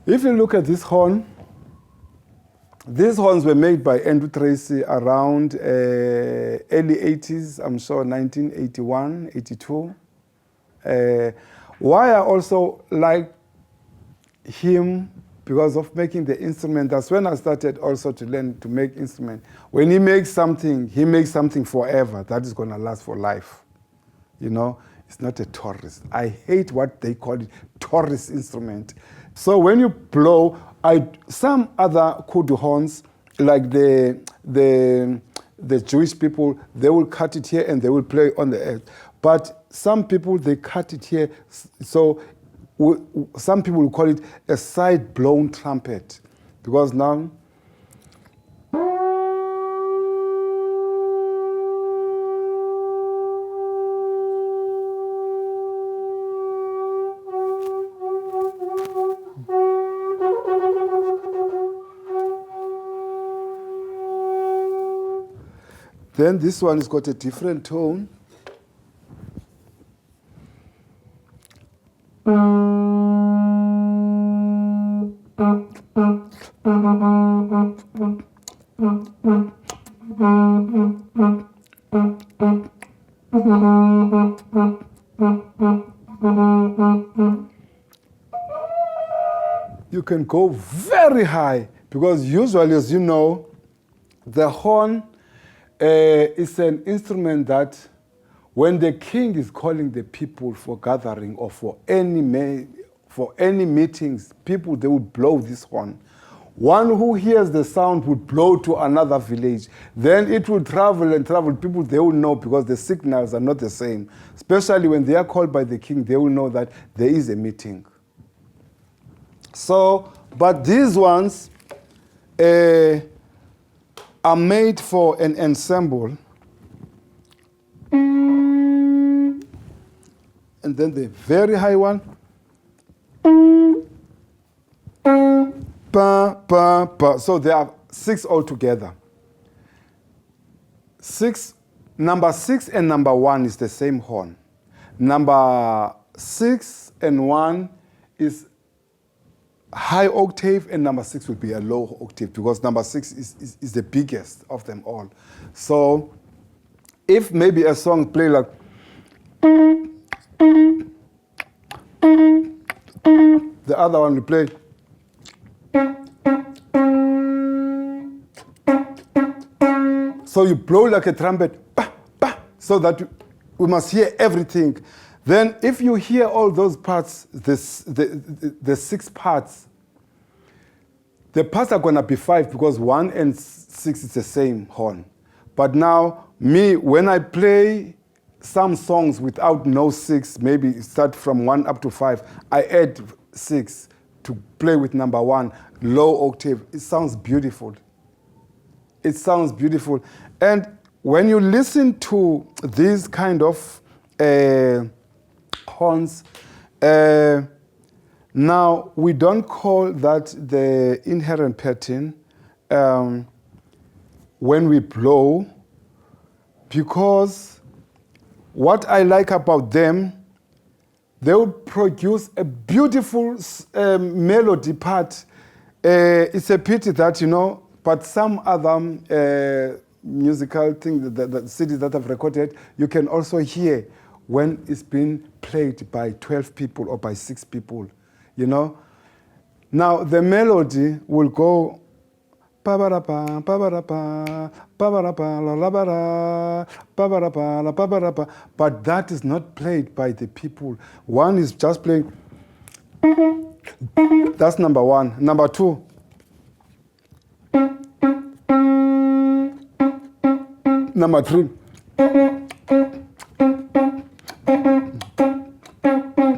If you look at this horn, these horns were made by Andrew Tracy around early 80s, I'm sure 1981, 82. Why I also like him because of making the instrument. That's when I started also to learn to make instrument. When he makes something forever that is going to last for life. You know, it's not a tourist. I hate what they call it, tourist instrument. So when you blow, some other kudu horns, like the Jewish people, they will cut it here and they will play on the earth. But some people, they cut it here, so some people will call it a side-blown trumpet, because now then this one has got a different tone. You can go very high, because usually, as you know, the horn is an instrument that when the king is calling the people for gathering or for any meetings, people, they would blow this horn. One who hears the sound would blow to another village. Then it will travel and travel. People, they will know, because the signals are not the same. Especially when they are called by the king, they will know that there is a meeting. So, but these ones are made for an ensemble. And then the very high one. Pa, pa, pa. So there are 6 altogether. Number 6 and number 1 is the same horn. Number 6 and 1 is high octave, and number 6 will be a low octave, because number 6 is the biggest of them all. So if maybe a song play like the other one will play so you blow like a trumpet, so that we must hear everything. Then if you hear all those parts, the 6 parts, the parts are going to be 5, because 1 and 6 is the same horn. But now, me, when I play some songs without no 6, maybe start from 1 up to 5, I add 6 to play with number 1, low octave. It sounds beautiful. It sounds beautiful. And when you listen to these kind of horns, now we don't call that the inherent pattern when we blow, because what I like about them, they will produce a beautiful melody part. It's a pity that, you know, but some other musical things, the CDs that I've recorded, you can also hear when it's being played by 12 people or by 6 people, you know. Now the melody will go pa-ba-da-pa, pa-ba-da-pa, pa-ba-da-pa, la-la-ba-da, pa-ba-da-pa, la-pa-ba-da-pa. But that is not played by the people. One is just playing. That's number 1. Number 2. Number 3.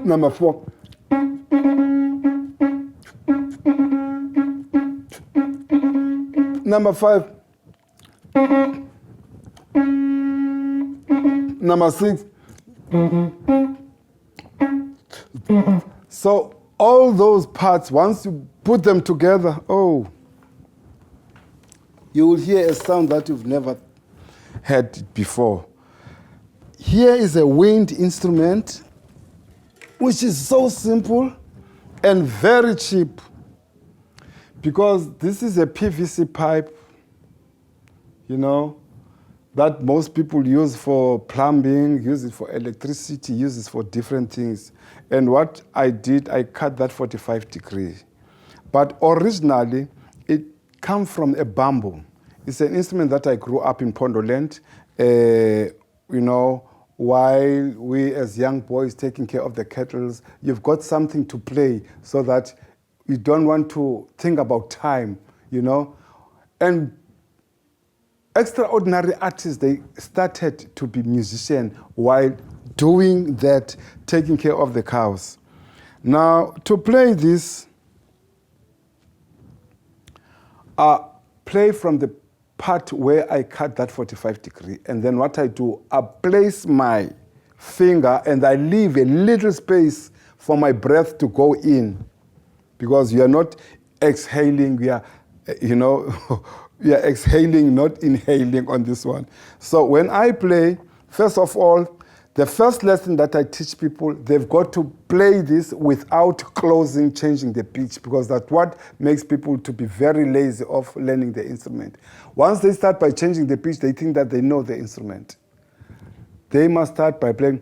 Number 4. Number 5. Number 6. So all those parts, once you put them together, oh, you will hear a sound that you've never heard before. Here is a wind instrument, which is so simple and very cheap. because this is a PVC pipe, you know, that most people use for plumbing, use it for electricity, use it for different things. And what I did, I cut that 45 degrees. But originally, it comes from a bamboo. It's an instrument that I grew up in Pondoland, you know, while we as young boys taking care of the kettles, you've got something to play so that you don't want to think about time, you know. And extraordinary artists, they started to be musicians while doing that, taking care of the cows. Now, to play this, play from the part where I cut that 45 degree, and then what I do, I place my finger and I leave a little space for my breath to go in, because you are not exhaling, we are, you know, we are exhaling, not inhaling on this one. So when I play, first of all, the first lesson that I teach people, they've got to play this without closing, changing the pitch, because that's what makes people to be very lazy of learning the instrument. Once they start by changing the pitch, they think that they know the instrument. They must start by playing.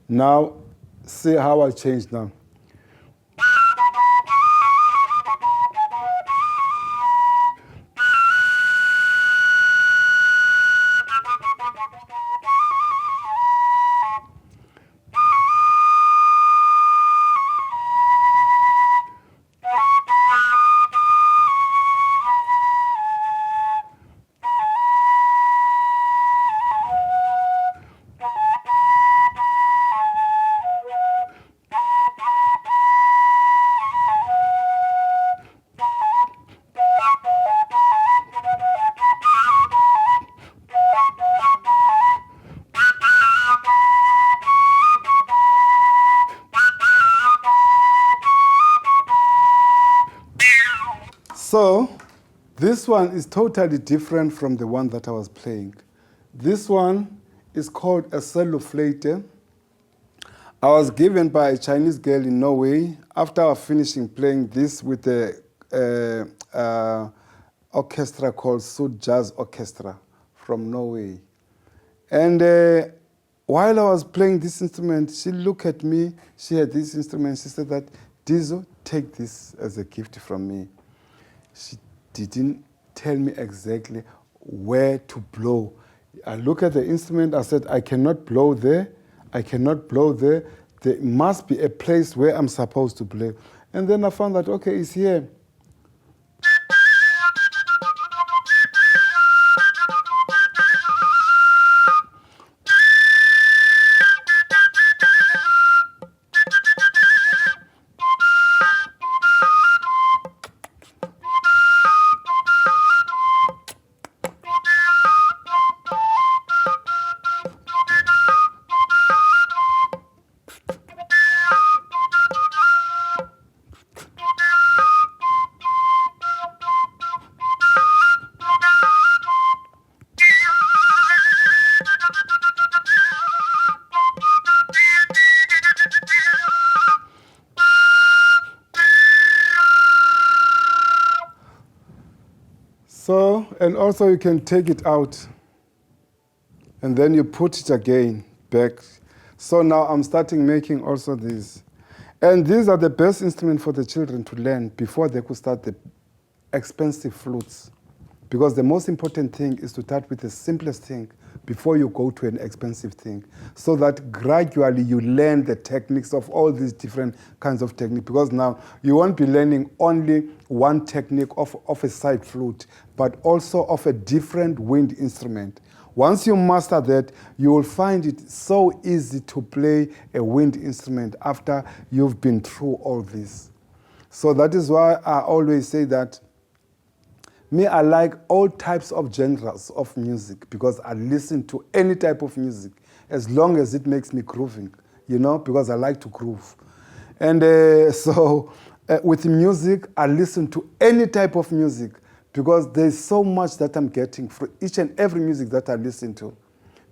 Now, see how I change now. So, this one is totally different from the one that I was playing. This one is called a celloflate. I was given by a Chinese girl in Norway after I was finishing playing this with the orchestra called Sud Jazz Orchestra from Norway. And while I was playing this instrument, she looked at me, she had this instrument, she said that, Dizu, take this as a gift from me. She didn't tell me exactly where to blow. I look at the instrument, I said, I cannot blow there, I cannot blow there. There must be a place where I'm supposed to play. And then I found that, okay, it's here. So, and also you can take it out and then you put it again back. So now I'm starting making also these. And these are the best instruments for the children to learn before they could start the expensive flutes. Because the most important thing is to start with the simplest thing before you go to an expensive thing. So that gradually you learn the techniques of all these different kinds of techniques. Because now you won't be learning only one technique of a side flute, but also of a different wind instrument. Once you master that, you will find it so easy to play a wind instrument after you've been through all this. So that is why I always say that me, I like all types of genres of music because I listen to any type of music as long as it makes me grooving, you know, because I like to groove. And with music, I listen to any type of music because there's so much that I'm getting for each and every music that I listen to.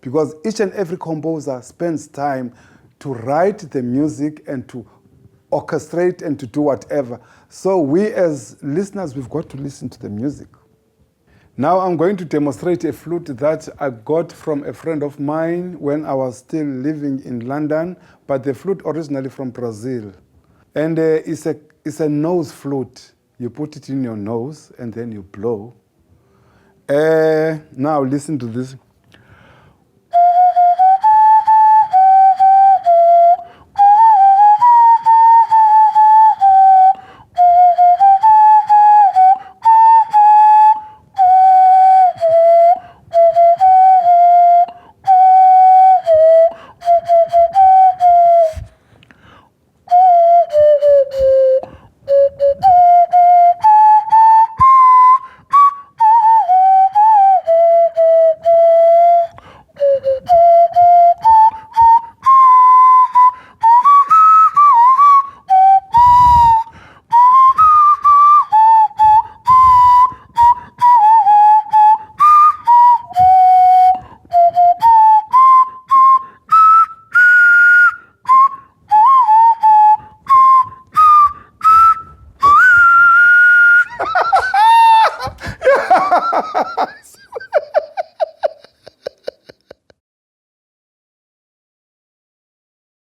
Because each and every composer spends time to write the music and to orchestrate and to do whatever. So we as listeners, we've got to listen to the music. Now I'm going to demonstrate a flute that I got from a friend of mine when I was still living in London, but the flute originally from Brazil. And it's a nose flute. You put it in your nose and then you blow. Now listen to this.